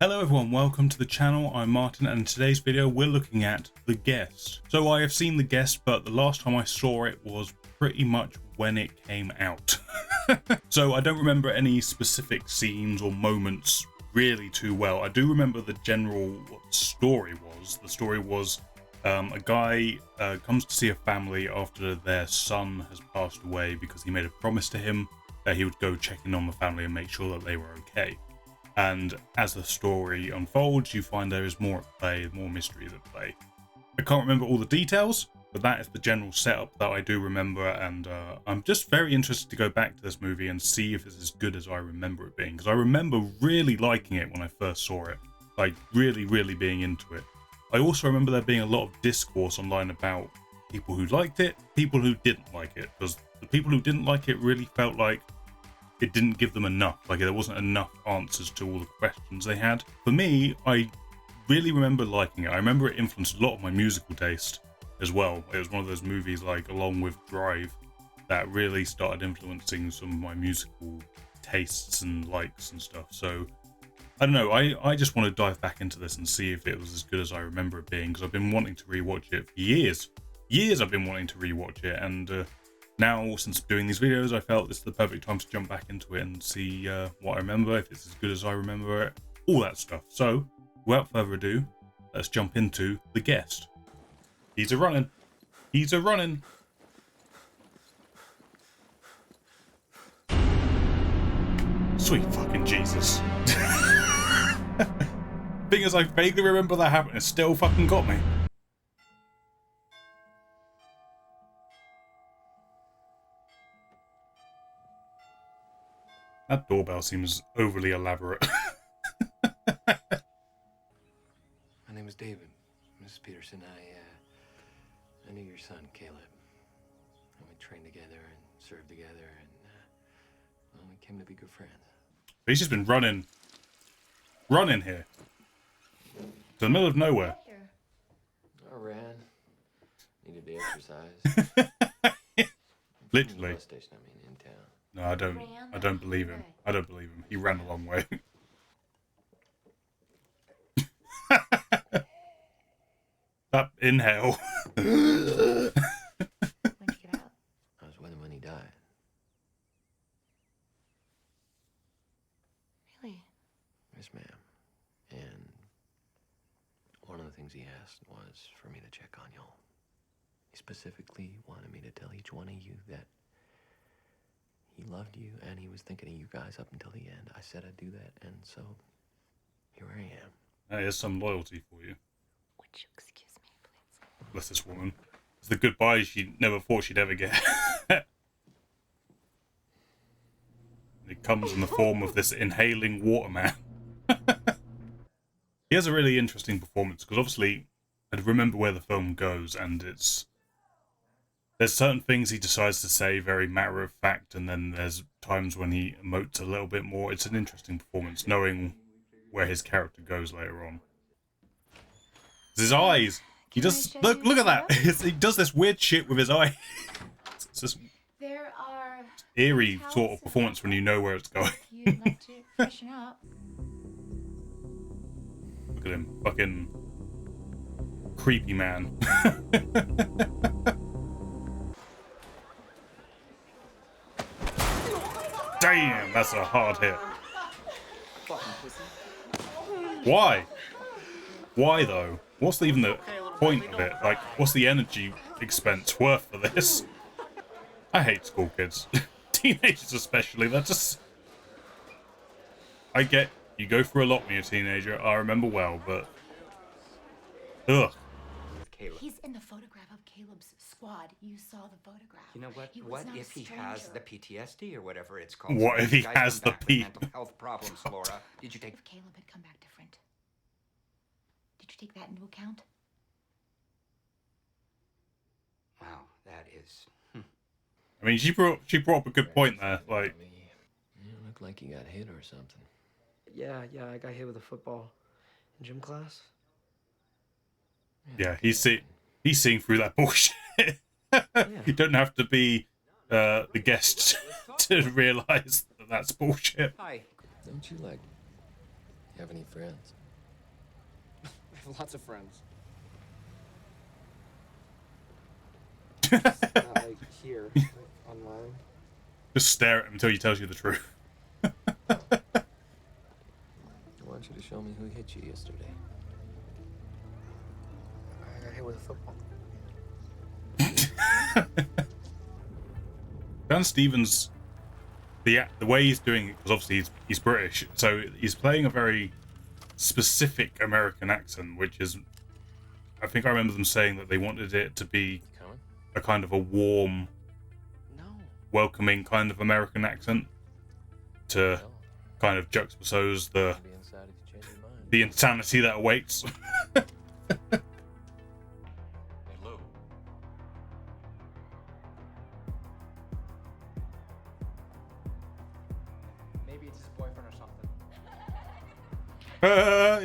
Hello everyone, welcome to the channel. I'm Martin, and in today's video we're looking at The Guest. So I have seen The Guest, but the last time I saw it was pretty much when it came out. So I don't remember any specific scenes or moments really too well. I do remember the general what the story was. The story was a guy comes to see a family after their son has passed away because he made a promise to him that he would go check in on the family and make sure that they were okay. And as the story unfolds, you find there is more at play, more mystery at play. I can't remember all the details, but that is the general setup that I do remember, and I'm just very interested to go back to this movie and see if it's as good as I remember it being, because I remember really liking it when I first saw it, like really being into it. I also remember there being a lot of discourse online about people who liked it, people who didn't like it, because the people who didn't like it really felt like it didn't give them enough, like there wasn't enough answers to all the questions they had. For me, I really remember liking it. I remember it influenced a lot of my musical taste as well. It was one of those movies, like along with Drive, that really started influencing some of my musical tastes and likes and stuff. So I don't know, I just want to dive back into this and see if it was as good as I remember it being, because I've been wanting to rewatch it for years. I've been wanting to rewatch it, and now, since doing these videos, I felt this is the perfect time to jump back into it and see what I remember, if it's as good as I remember it, all that stuff. So, without further ado, let's jump into The Guest. He's a-running. He's a-running. Sweet fucking Jesus. Thing is, I vaguely remember that happening. It still fucking got me. That doorbell seems overly elaborate. My name is David. Mrs. Peterson, I knew your son, Caleb. And we trained together and served together, and well, we came to be good friends. He's just been running here. To the middle of nowhere. I ran. Needed the exercise. Literally. Bus station, I mean, in town. No, I don't believe him. I don't believe him. He ran a long way. That inhale. When'd you get out? I was with him when he died. Really? Yes, ma'am. And one of the things he asked was for me to check on y'all. He specifically wanted me to tell each one of you that he loved you and he was thinking of you guys up until the end. I said I'd do that, and so here I am. There's some loyalty for you. Would you excuse me, please? Bless this woman. It's the goodbye she never thought she'd ever get. It comes in the form of this inhaling waterman. He has a really interesting performance, because obviously I remember where the film goes, and there's certain things he decides to say very matter of fact, and then there's times when he emotes a little bit more. It's an interesting performance, knowing where his character goes later on. It's his eyes. He just look at that. He does this weird shit with his eye. It's this There are eerie sort of performance when you know where it's going. you'd like to freshen up. Look at him, fucking creepy man. Damn, that's a hard hit. Why? Why though? What's even the point of it? Like, what's the energy expense worth for this? I hate school kids. Teenagers especially, they're just... I get, you go through a lot when you're a teenager, I remember well, but... Ugh. He's in the photograph of Caleb's squad. You saw the photograph. You know what? He was What not a if he has stranger. the PTSD or whatever it's called? What if he You guys has come the back with mental health problems, Laura? Did you take? If Caleb had come back different, did you take that into account? Wow, that is. I mean, she brought up a good point there, like... You look like you got hit or something. Yeah, I got hit with a football in gym class. Yeah, he's seeing through that bullshit. You don't have to be the guest to realise that that's bullshit. Hi. Don't you like You have any friends? I have lots of friends. Not like here, like online. Just stare at him until he tells you the truth. I want you to show me who hit you yesterday. I got hit with a football. Dan Stevens, the way he's doing it, because obviously he's British, so he's playing a very specific American accent, which is, I think I remember them saying that they wanted it to be Coming? a kind of a warm, No. welcoming kind of American accent to No. kind of juxtapose the Be inside if you change your mind. the insanity that awaits. Hey, Lou. Maybe it's his boyfriend or something.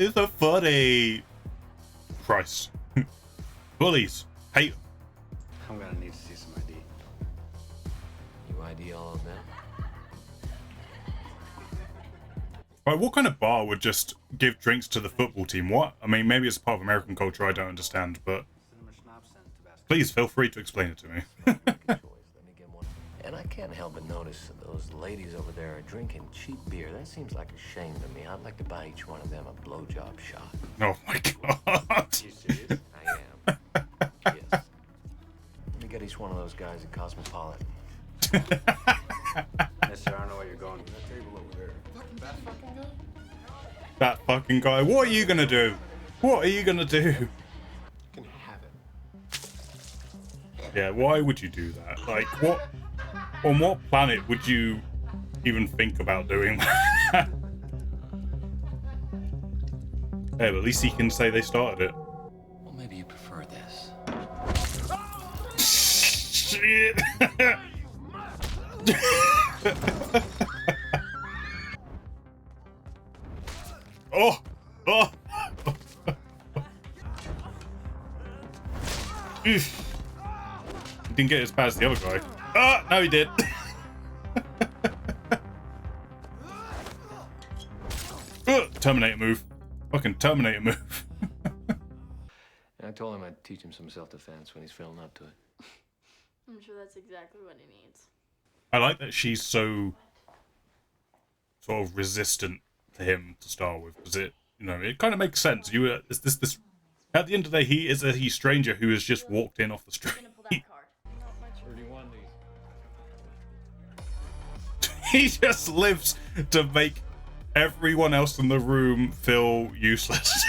It's a funny. Christ. Bullies. Hate 'em. I'm gonna need to see some ID. You ID all of them? Right, what kind of bar would just give drinks to the football team? What? I mean, maybe it's part of American culture I don't understand, but Cinnamon schnapps and Tabasco. please feel free to explain it to me. Good choice. Let me get one. And I can't help but notice those ladies over there are drinking cheap beer. That seems like a shame to me. I'd like to buy each one of them a blowjob shot. Oh my god. You serious? I am. Yes. Let me get each one of those guys a Cosmopolitan. Yes, sir. I don't know where you're going. That table over there. That fucking guy. What are you gonna do? What are you gonna do? You can have it. Yeah, why would you do that? Like, what? On what planet would you even think about doing that? Hey, but at least he can say they started it. Well, maybe you prefer this. Shit. Oh! Oh! Oof. He didn't get as bad as the other guy. Ah! No, he did. Terminator move. Fucking Terminator move. And I told him I'd teach him some self-defense when he's feeling up to it. I'm sure that's exactly what he needs. I like that she's so sort of resistant to him to start with, because it, you know, it kind of makes sense. You, this. At the end of the day, he is a stranger who has just walked in off the street. I'm gonna pull that card. Not much. 31 these. He just lives to make everyone else in the room feel useless.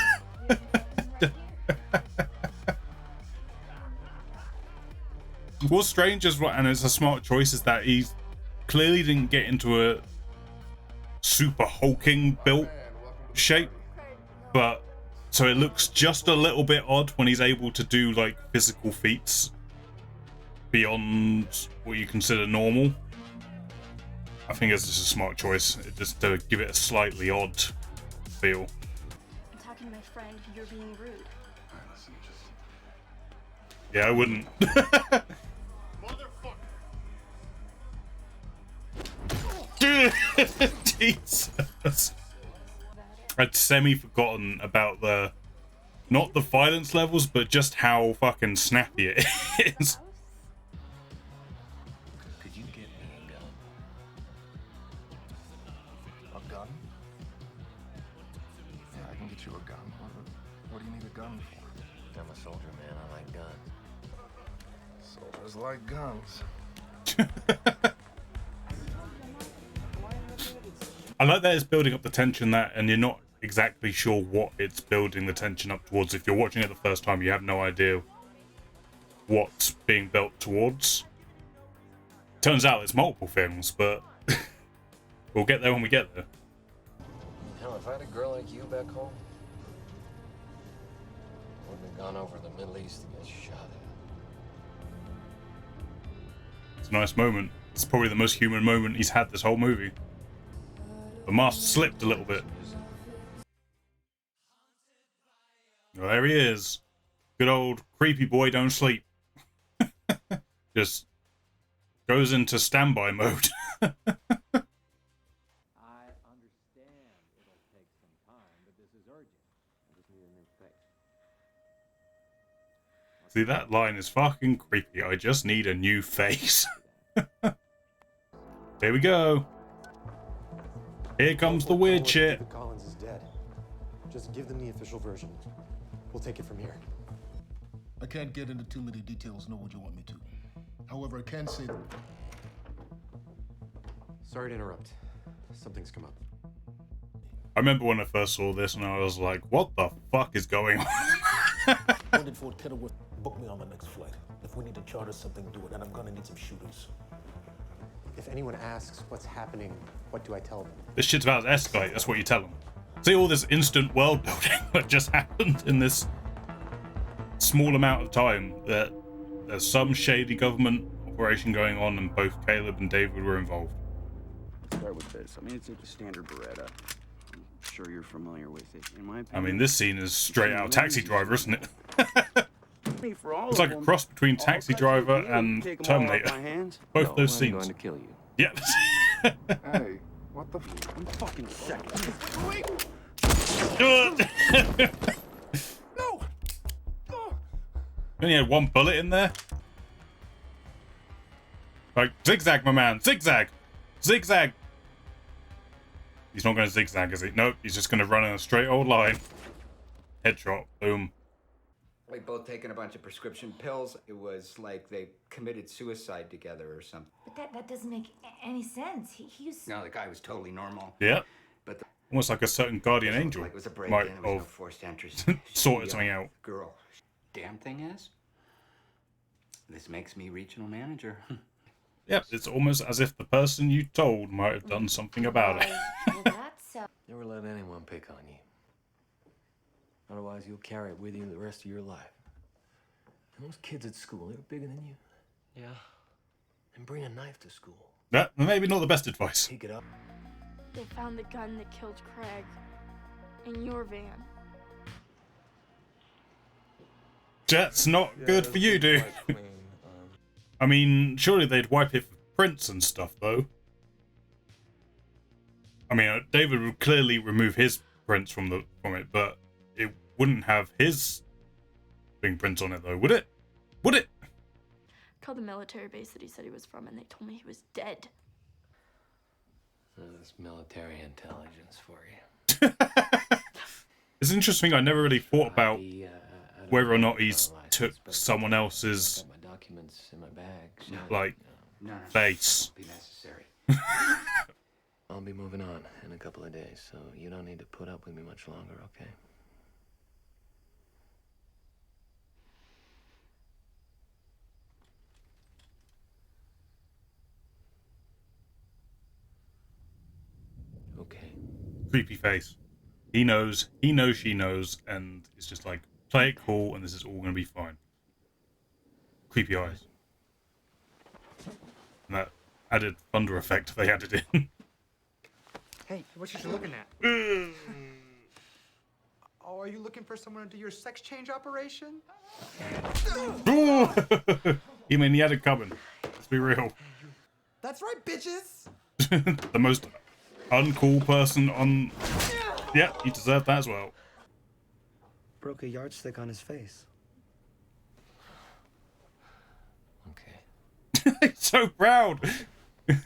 What's strange is what, and it's a smart choice, is that he clearly didn't get into a super hulking built shape, but so it looks just a little bit odd when he's able to do like physical feats beyond what you consider normal. I think it's just a smart choice, just to give it a slightly odd feel. I'm talking to my friend. You're being rude. Yeah, I wouldn't. Jesus. I'd semi-forgotten about the, not the violence levels, but just how fucking snappy it is. Could you get me a gun? A gun? Yeah, I can get you a gun. What do you need a gun for? I'm a soldier, man. I like guns. Soldiers like guns. I like that it's building up the tension that, and you're not exactly sure what it's building the tension up towards. If you're watching it the first time, you have no idea what's being built towards. Turns out it's multiple things, but we'll get there when we get there. Hell, if I had a girl like you back home, I wouldn't have gone over to the Middle East to get shot at. It's a nice moment. It's probably the most human moment he's had this whole movie. The mask slipped a little bit. Well, there he is. Good old creepy boy don't sleep. Just goes into standby mode. I understand it'll take some time See, that line is fucking creepy. I just need a new face. Here we go. Here comes the weird shit. David Collins is dead. Just give them the official version. We'll take it from here. I can't get into too many details, nor would you want me to. However, I can say that... Sorry to interrupt. Something's come up. I remember when I first saw this and I was like, what the fuck is going on? When did Fort Kenilworth book me on my next flight? If we need to charter something, do it, and I'm gonna need some shooters. If anyone asks what's happening, what do I tell them? This shit's about to escalate, that's what you tell them. See all this instant world building that just happened in this small amount of time, that there's some shady government operation going on and both Caleb and David were involved. Start with this. I mean, it's a standard Beretta. I'm sure you're familiar with it. In my opinion, I mean, this scene is straight out of Taxi Driver, isn't it? for all It's of like a them, cross between all Taxi cuts Driver with you, and take 'em all off Terminator. my hands. Both No, those I'm scenes. going to kill you. Yeah. Hey, what the I'm fucking second. No! Only had one bullet in there. Like, zigzag, my man, zigzag, zigzag. He's not going to zigzag, is he? Nope, he's just going to run in a straight old line. Headshot, boom. We'd both taken a bunch of prescription pills. It was like they committed suicide together or something. But that doesn't make any sense. He was... No, the guy was totally normal. Yeah. But the Almost like a certain guardian angel like it was a break might in. There was no have forced entries. sorted She, something out. Girl. Damn thing is, this makes me regional manager. Yep, it's almost as if the person you told might have done something about it. Well, that's... Never let anyone pick on you. Otherwise, you'll carry it with you the rest of your life. And those kids at school, they were bigger than you. Yeah. And bring a knife to school. That maybe not the best advice. Pick it up. They found the gun that killed Craig in your van. That's not good for you, dude. I mean, surely they'd wipe it for prints and stuff, though. I mean, David would clearly remove his prints from it, but it wouldn't have his fingerprints on it, though, would it? Would it? Called the military base that he said he was from, and they told me he was dead. That's military intelligence for you. It's interesting. I never really thought about I don't whether or know not he's my took license, but someone else's I've got my documents in my bag. So like No, face. be necessary. I'll be moving on in a couple of days, so you don't need to put up with me much longer, okay? Okay. Creepy face. He knows, she knows, and it's just like, play it cool, and this is all going to be fine. Creepy eyes. And that added thunder effect they added in. Hey, what you looking at? Oh, are you looking for someone to do your sex change operation? You mean he had it coming. Let's be real. That's right, bitches! The most uncool person on... Yeah, he deserved that as well. Broke a yardstick on his face. Okay. He's so proud. Why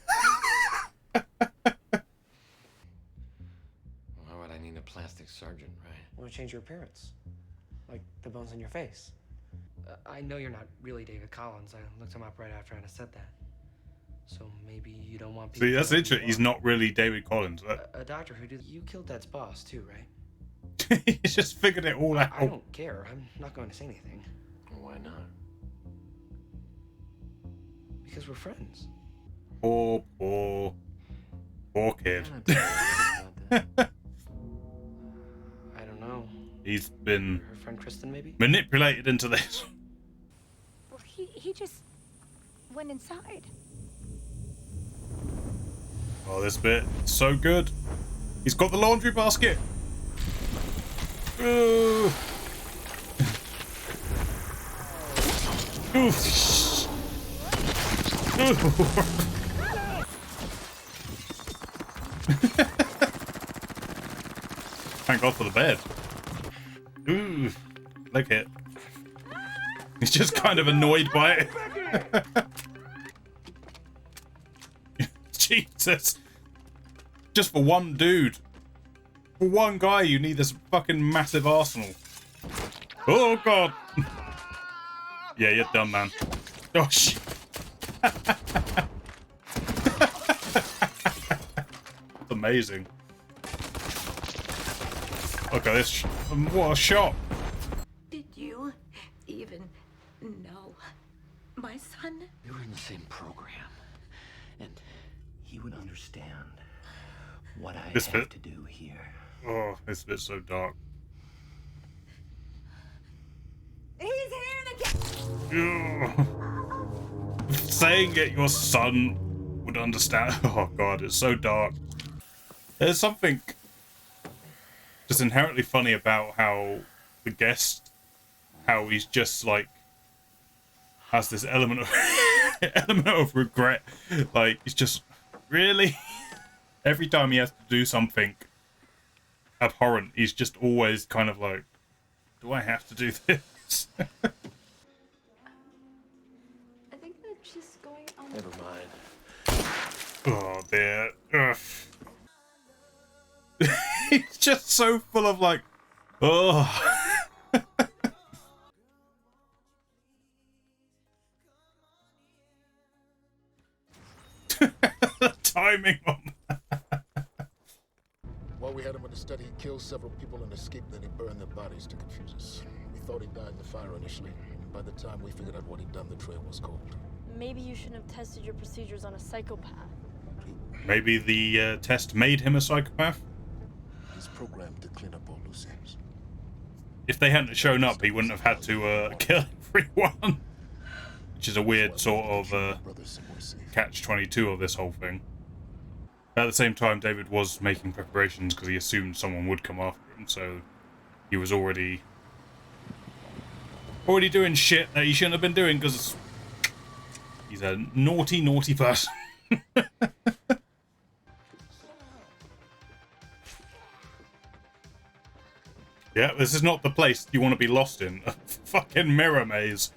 would I need a plastic surgeon, right? Want to change your appearance? Like the bones in your face. I know you're not really David Collins. I looked him up right after I said that. So maybe you don't want people... See, that's to know who interesting. you He's are. not really David Collins. A doctor who did... You killed Dad's boss too, right? He's just figured it all out. I don't care. I'm not going to say anything. Why not? Because we're friends. Poor kid. I'm not about that. I don't know. He's been Her friend Kristen, maybe? manipulated into this. Well, he just went inside. Oh, this bit is so good. He's got the laundry basket. Ooh. Oof. Thank God for the bed. Ooh, look it. He's just kind of annoyed by it. Jesus. Just for one dude. For one guy, you need this fucking massive arsenal. Oh, God. Yeah, you're done, man. Oh, shit. Amazing. Look at this. What a shot. Did you even know my son? We were in the same program, and he would understand what I have to do here. Oh, this bit's so dark. He's here Ugh. Saying it your son would understand. Oh God, it's so dark. There's something just inherently funny about how the guest, how he's just like has this element of element of regret. Like he's just really every time he has to do something abhorrent, he's just always kind of like, do I have to do this? I think they're just going on. Never mind. Oh dear. Ugh. He's just so full of like, oh. The timing on that. While we had him in the study, he killed several people and escaped, then he burned their bodies to confuse us. We thought he died in the fire initially, and by the time we figured out what he'd done, the trail was cold. Maybe you shouldn't have tested your procedures on a psychopath. Maybe the test made him a psychopath? He's programmed to clean up all loose ends. If they hadn't shown up, he wouldn't have had to kill everyone. Which is a weird sort of catch-22 of this whole thing. At the same time, David was making preparations because he assumed someone would come after him, so he was already doing shit that he shouldn't have been doing because he's a naughty, naughty person. Yeah, this is not the place you want to be lost in. A fucking mirror maze.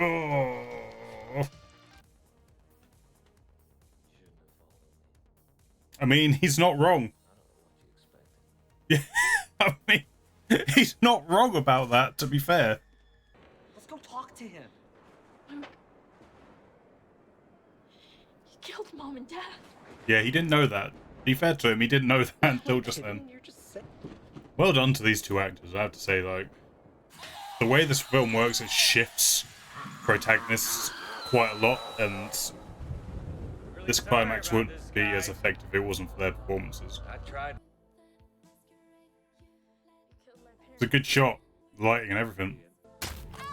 Oh. I mean, he's not wrong. Yeah, I mean, he's not wrong about that, to be fair. Let's go talk to him. He killed Mom and Dad. Yeah, he didn't know that. To be fair to him, he didn't know that until just then. Well done to these two actors, I have to say, like, the way this film works, it shifts protagonists quite a lot, and this climax wouldn't be as effective if it wasn't for their performances. I tried. It's a good shot, lighting and everything.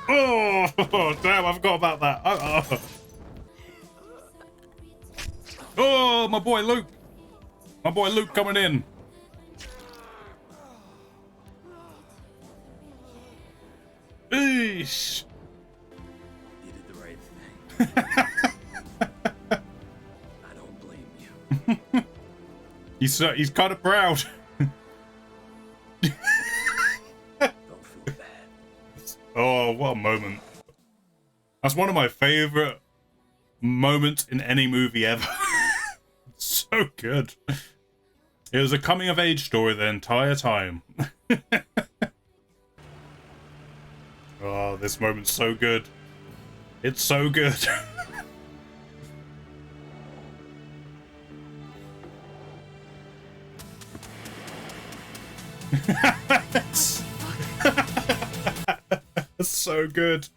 Oh, damn, I forgot about that. Oh, my boy Luke. My boy Luke coming in. Eesh. You did the right thing. I don't blame you. He's kind of proud. Don't feel bad. Oh, what a moment. That's one of my favorite moments in any movie ever. So good. It was a coming of age story the entire time. Oh, this moment's so good. It's so good. That's so good.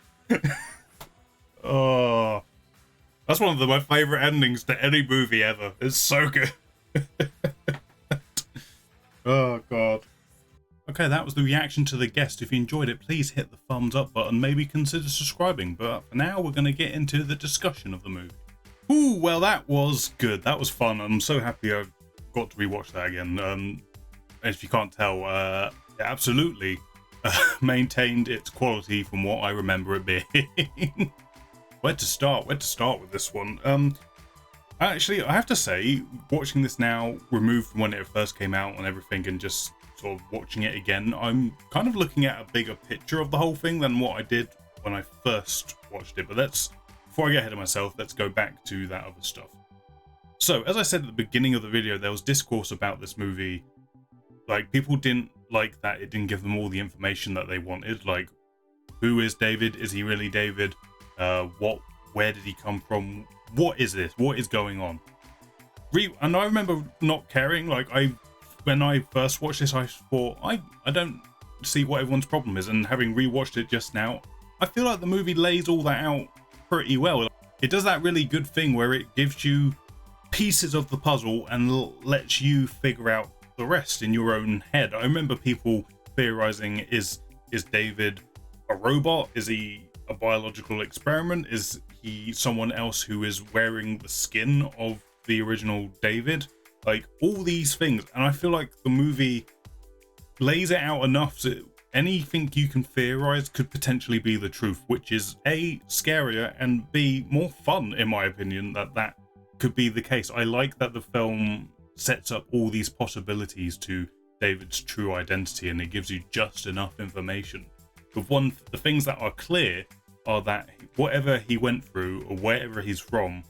Oh, that's one of my favorite endings to any movie ever. It's so good. Oh God. Okay, that was the reaction to The Guest. If you enjoyed it, please hit the thumbs up button. Maybe consider subscribing. But for now, we're going to get into the discussion of the movie. Ooh, well, that was good. That was fun. I'm so happy I got to rewatch that again. As you can't tell, it absolutely maintained its quality from what I remember it being. Where to start with this one? Actually, I have to say, watching this now, removed from when it first came out and everything, and just sort of watching it again, I'm kind of looking at a bigger picture of the whole thing than what I did when I first watched it. But before I get ahead of myself, let's go back to that other stuff. So, as I said at the beginning of the video, there was discourse about this movie. Like, people didn't like that it didn't give them all the information that they wanted. Like, who is David? Is he really David? Where did he come from? What is this? What is going on? And I remember not caring. Like, when I first watched this, I thought, I don't see what everyone's problem is. And having rewatched it just now, I feel like the movie lays all that out pretty well. It does that really good thing where it gives you pieces of the puzzle and lets you figure out the rest in your own head. I remember people theorizing, is David a robot? Is he a biological experiment? Is he someone else who is wearing the skin of the original David? Like, all these things. And I feel like the movie lays it out enough so anything you can theorize could potentially be the truth, which is A, scarier, and B, more fun, in my opinion, that could be the case. I like that the film sets up all these possibilities to David's true identity, and it gives you just enough information. But the things that are clear are that whatever he went through or wherever he's from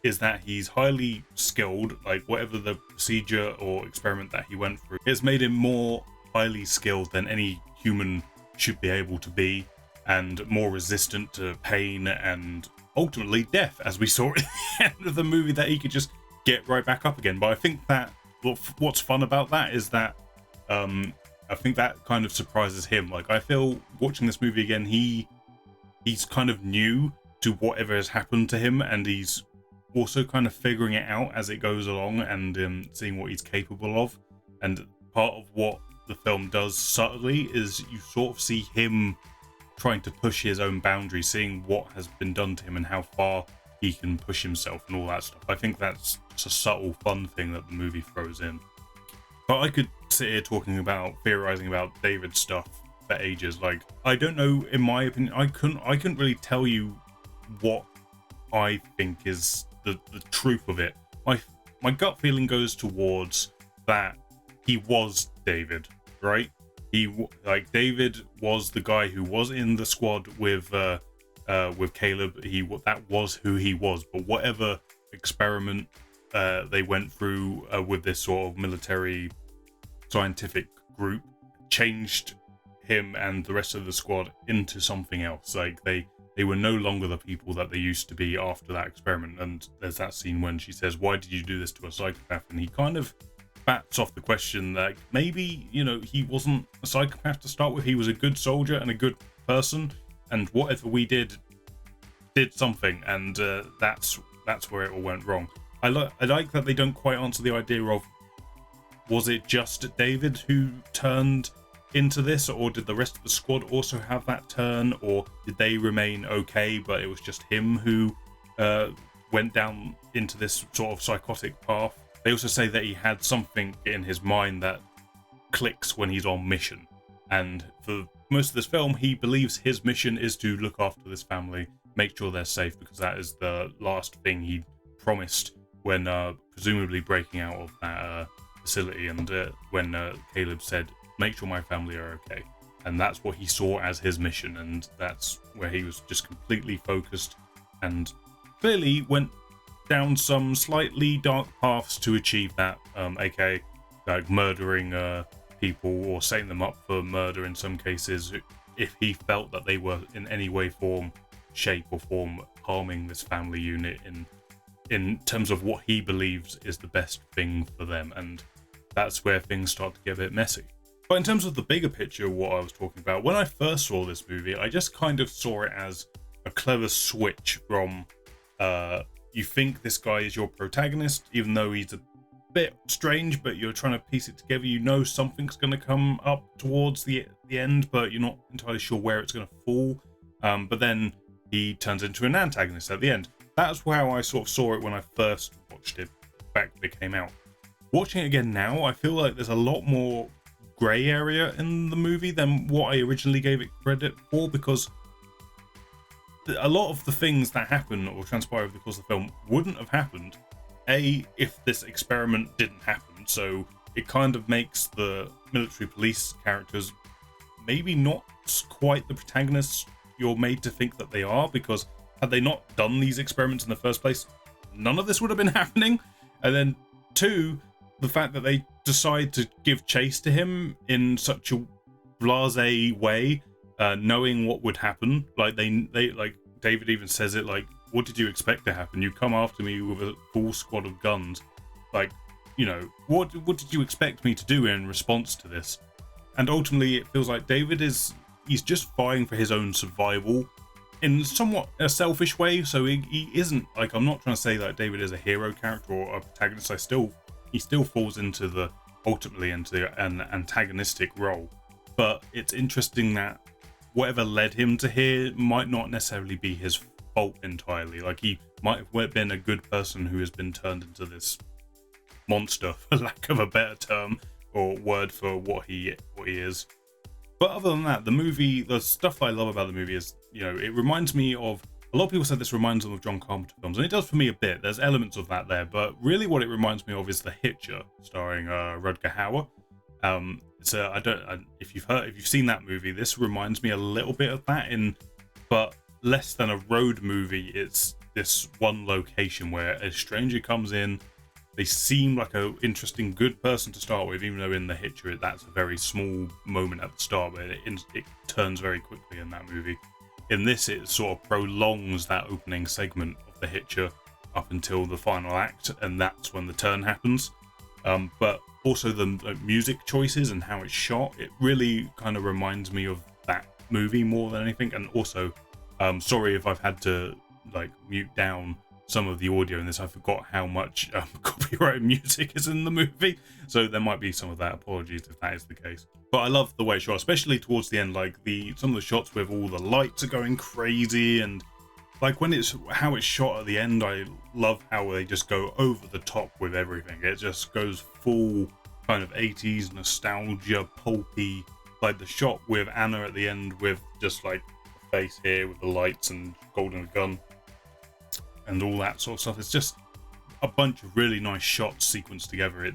is that he's highly skilled. Like, whatever the procedure or experiment that he went through, it's made him more highly skilled than any human should be able to be, and more resistant to pain and ultimately death, as we saw at the end of the movie, that he could just get right back up again. But I think that what's fun about that is that I think that kind of surprises him. Like, I feel watching this movie again, he's kind of new to whatever has happened to him, and he's also kind of figuring it out as it goes along, and seeing what he's capable of. And part of what the film does subtly is you sort of see him trying to push his own boundaries, seeing what has been done to him and how far he can push himself and all that stuff. I think that's just a subtle, fun thing that the movie throws in. But I could sit here theorizing about David stuff for ages. Like, I don't know, in my opinion, I couldn't really tell you what I think is the truth of it. My gut feeling goes towards that he was David, right? David was the guy who was in the squad with Caleb. That was who he was. But whatever experiment they went through with this sort of military scientific group changed him and the rest of the squad into something else. Like, they were no longer the people that they used to be after that experiment. And there's that scene when she says, "Why did you do this to a psychopath?" And he kind of bats off the question that maybe, he wasn't a psychopath to start with. He was a good soldier and a good person, and whatever we did something, and that's where it all went wrong. I like that they don't quite answer the idea of, was it just David who turned into this, or did the rest of the squad also have that turn, or did they remain okay but it was just him who went down into this sort of psychotic path? They also say that he had something in his mind that clicks when he's on mission, and for most of this film he believes his mission is to look after this family, make sure they're safe, because that is the last thing he promised when presumably breaking out of that facility, and when Caleb said, "Make sure my family are okay." And that's what he saw as his mission, and that's where he was just completely focused, and clearly went down some slightly dark paths to achieve that, aka like murdering people or setting them up for murder in some cases, if he felt that they were in any way, shape or form harming this family unit in terms of what he believes is the best thing for them. And that's where things start to get a bit messy. But in terms of the bigger picture, what I was talking about, when I first saw this movie, I just kind of saw it as a clever switch from you think this guy is your protagonist, even though he's a bit strange, but you're trying to piece it together. You know something's going to come up towards the end, but you're not entirely sure where it's going to fall. But then he turns into an antagonist at the end. That's how I sort of saw it when I first watched it back when it came out. Watching it again now, I feel like there's a lot more grey area in the movie than what I originally gave it credit for, because a lot of the things that happen or transpire over the course of the film wouldn't have happened, if this experiment didn't happen. So it kind of makes the military police characters maybe not quite the protagonists you're made to think that they are, because had they not done these experiments in the first place, none of this would have been happening. And then 2, the fact that they decide to give chase to him in such a blasé way, knowing what would happen. Like they like David even says it, like, what did you expect to happen? You come after me with a full squad of guns. Like, you know, what did you expect me to do in response to this? And ultimately it feels like David he's just fighting for his own survival in somewhat a selfish way. So he isn't, like, I'm not trying to say that David is a hero character or a protagonist. He still falls ultimately into an antagonistic role. But it's interesting that whatever led him to here might not necessarily be his fault entirely. Like, he might have been a good person who has been turned into this monster, for lack of a better term or word for what he is. But other than that, the stuff I love about the movie is, you know, it reminds me of, a lot of people said this reminds them of John Carpenter films, and it does for me a bit. There's elements of that there, but really what it reminds me of is The Hitcher, starring Rutger Hauer. If you've seen that movie, this reminds me a little bit of that, but less than a road movie. It's this one location where a stranger comes in. They seem like an interesting, good person to start with, even though in The Hitcher, that's a very small moment at the start, but it turns very quickly in that movie. In this, it sort of prolongs that opening segment of The Hitcher up until the final act, and that's when the turn happens. But also the music choices and how it's shot, it really kind of reminds me of that movie more than anything. And also, sorry if I've had to like mute down some of the audio in this. I forgot how much copyrighted music is in the movie, so there might be some of that. Apologies if that is the case. But I love the way it's shot, especially towards the end. Like some of the shots with all the lights are going crazy, and like how it's shot at the end. I love how they just go over the top with everything. It just goes full kind of 80s nostalgia, pulpy. Like the shot with Anna at the end with just like the face here with the lights and holding a gun and all that sort of stuff. It's just a bunch of really nice shots sequenced together.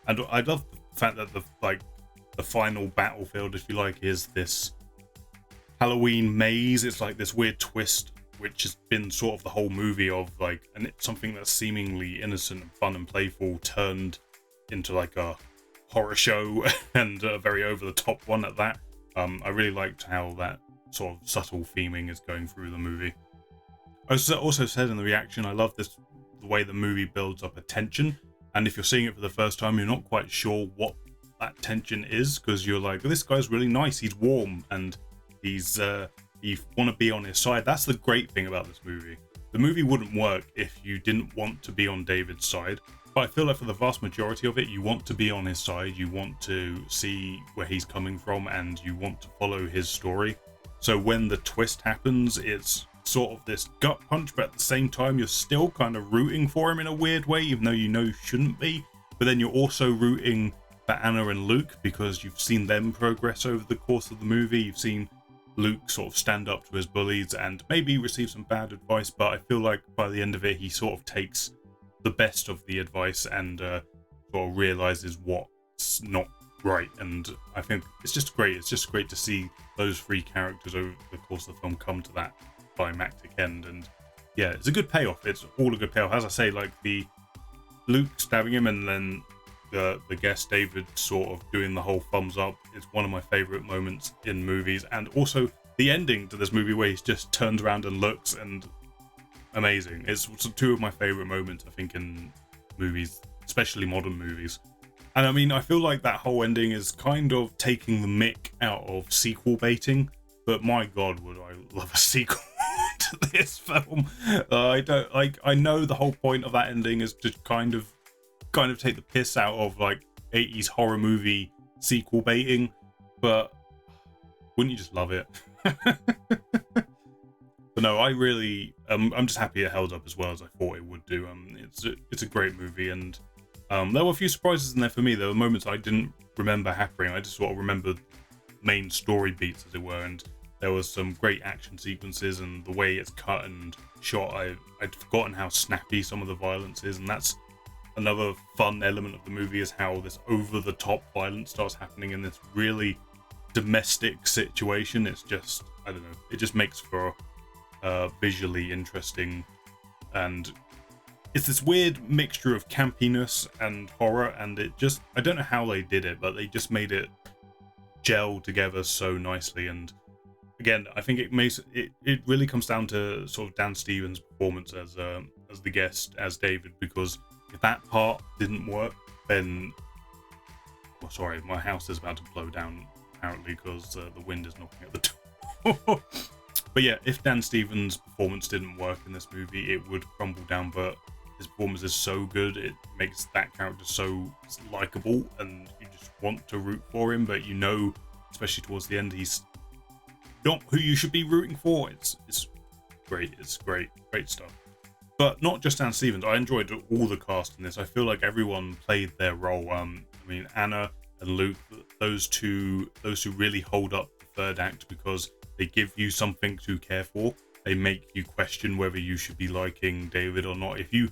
And I love the fact that the final battlefield, if you like, is this Halloween maze. It's like this weird twist, which has been sort of the whole movie of like, and it's something that's seemingly innocent and fun and playful turned into like a horror show and a very over the top one at that. I really liked how that sort of subtle theming is going through the movie. I also said in the reaction, I love the way the movie builds up a tension, and if you're seeing it for the first time, you're not quite sure what that tension is, because you're like, this guy's really nice, he's warm, and you want to be on his side. That's the great thing about this movie. The movie wouldn't work if you didn't want to be on David's side, but I feel like for the vast majority of it, you want to be on his side, you want to see where he's coming from, and you want to follow his story. So when the twist happens, it's sort of this gut punch, but at the same time you're still kind of rooting for him in a weird way, even though you know you shouldn't be. But then you're also rooting for Anna and Luke, because you've seen them progress over the course of the movie. You've seen Luke sort of stand up to his bullies and maybe receive some bad advice, but I feel like by the end of it he sort of takes the best of the advice and sort of realizes what's not right. And I think it's just great to see those three characters over the course of the film come to that climactic end. And yeah, it's a good payoff. It's all a good payoff. As I say, like the Luke stabbing him and then the guest David sort of doing the whole thumbs up, it's one of my favorite moments in movies. And also the ending to this movie where he just turns around and looks, and amazing. It's two of my favorite moments, I think, in movies, especially modern movies. And I mean, I feel like that whole ending is kind of taking the mick out of sequel baiting, but my god, would I love a sequel to this film. I know the whole point of that ending is to kind of take the piss out of like 80s horror movie sequel baiting, but wouldn't you just love it? But no, I really I'm just happy it held up as well as I thought it would do. It's a great movie, and there were a few surprises in there for me. There were moments I didn't remember happening. I just sort of remember main story beats, as it were, and There was some great action sequences, and the way it's cut and shot, I'd forgotten how snappy some of the violence is, and that's another fun element of the movie, is how this over-the-top violence starts happening in this really domestic situation. It's just, I don't know, it just makes for visually interesting, and it's this weird mixture of campiness and horror, and it just, I don't know how they did it, but they just made it gel together so nicely. And again, I think it really comes down to sort of Dan Stevens' performance as the guest, as David, because if that part didn't work, then, well, sorry, my house is about to blow down apparently because the wind is knocking at the door. But yeah, if Dan Stevens' performance didn't work in this movie, it would crumble down. But his performance is so good, it makes that character so likable, and you just want to root for him. But you know, especially towards the end, he's not who you should be rooting for. It's great. It's great stuff. But not just Dan Stevens. I enjoyed all the cast in this. I feel like everyone played their role. I mean, Anna and Luke, those two really hold up the third act because they give you something to care for. They make you question whether you should be liking David or not. If you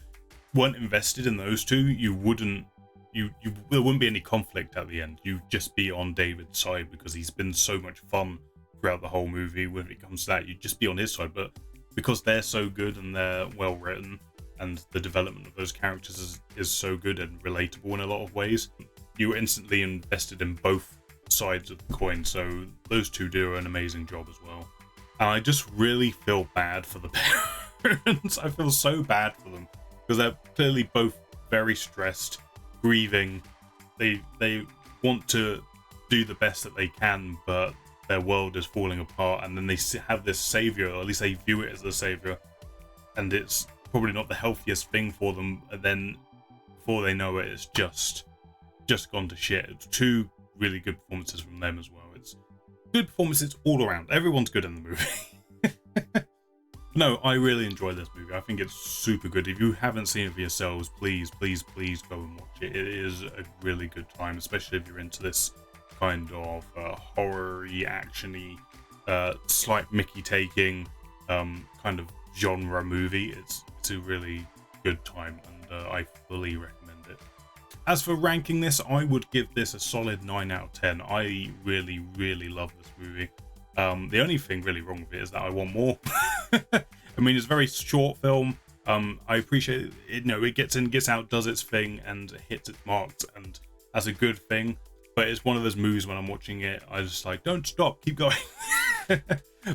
weren't invested in those two, there wouldn't be any conflict at the end. You'd just be on David's side because he's been so much fun throughout the whole movie. When it comes to that, you'd just be on his side. But because they're so good and they're well written, and the development of those characters is so good and relatable in a lot of ways, you were instantly invested in both sides of the coin. So those two do an amazing job as well. And I just really feel bad for the parents. I feel so bad for them because they're clearly both very stressed, grieving. They want to do the best that they can, but their world is falling apart. And then they have this savior, or at least they view it as a savior, and it's probably not the healthiest thing for them. And then before they know it, it's just gone to shit. It's two really good performances from them as well. It's good performances all around. Everyone's good in the movie. No, I really enjoy this movie. I think it's super good. If you haven't seen it for yourselves, please go and watch it. It is a really good time, especially if you're into this kind of horror-y, action-y, slight Mickey taking kind of genre movie. It's a really good time, and I fully recommend it. As for ranking this, I would give this a solid 9 out of 10. I really, really love this movie. The only thing really wrong with it is that I want more. I mean, it's a very short film. I appreciate it. It gets in, gets out, does its thing, and hits its marks, and that's a good thing. But it's one of those movies when I'm watching it, I just like, don't stop, keep going.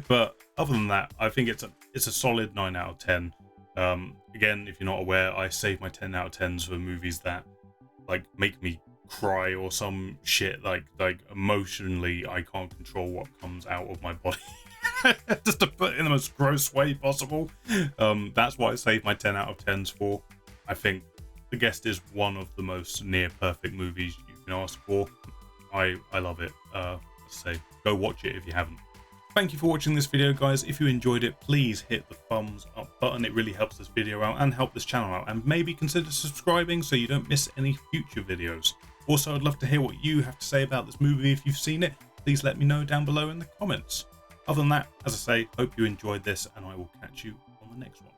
But other than that, I think it's a solid 9 out of 10. Again, if you're not aware, I save my 10 out of 10s for movies that like make me cry or some shit, like emotionally I can't control what comes out of my body. Just to put it in the most gross way possible. That's what I save my 10 out of 10s for. I think The Guest is one of the most near perfect movies you can ask for. I love it. Say, go watch it if you haven't. Thank you for watching this video, guys. If you enjoyed it, please hit the thumbs up button. It really helps this video out and help this channel out. And maybe consider subscribing so you don't miss any future videos. Also, I'd love to hear what you have to say about this movie if you've seen it. Please let me know down below in the comments. Other than that, as I say, hope you enjoyed this, and I will catch you on the next one.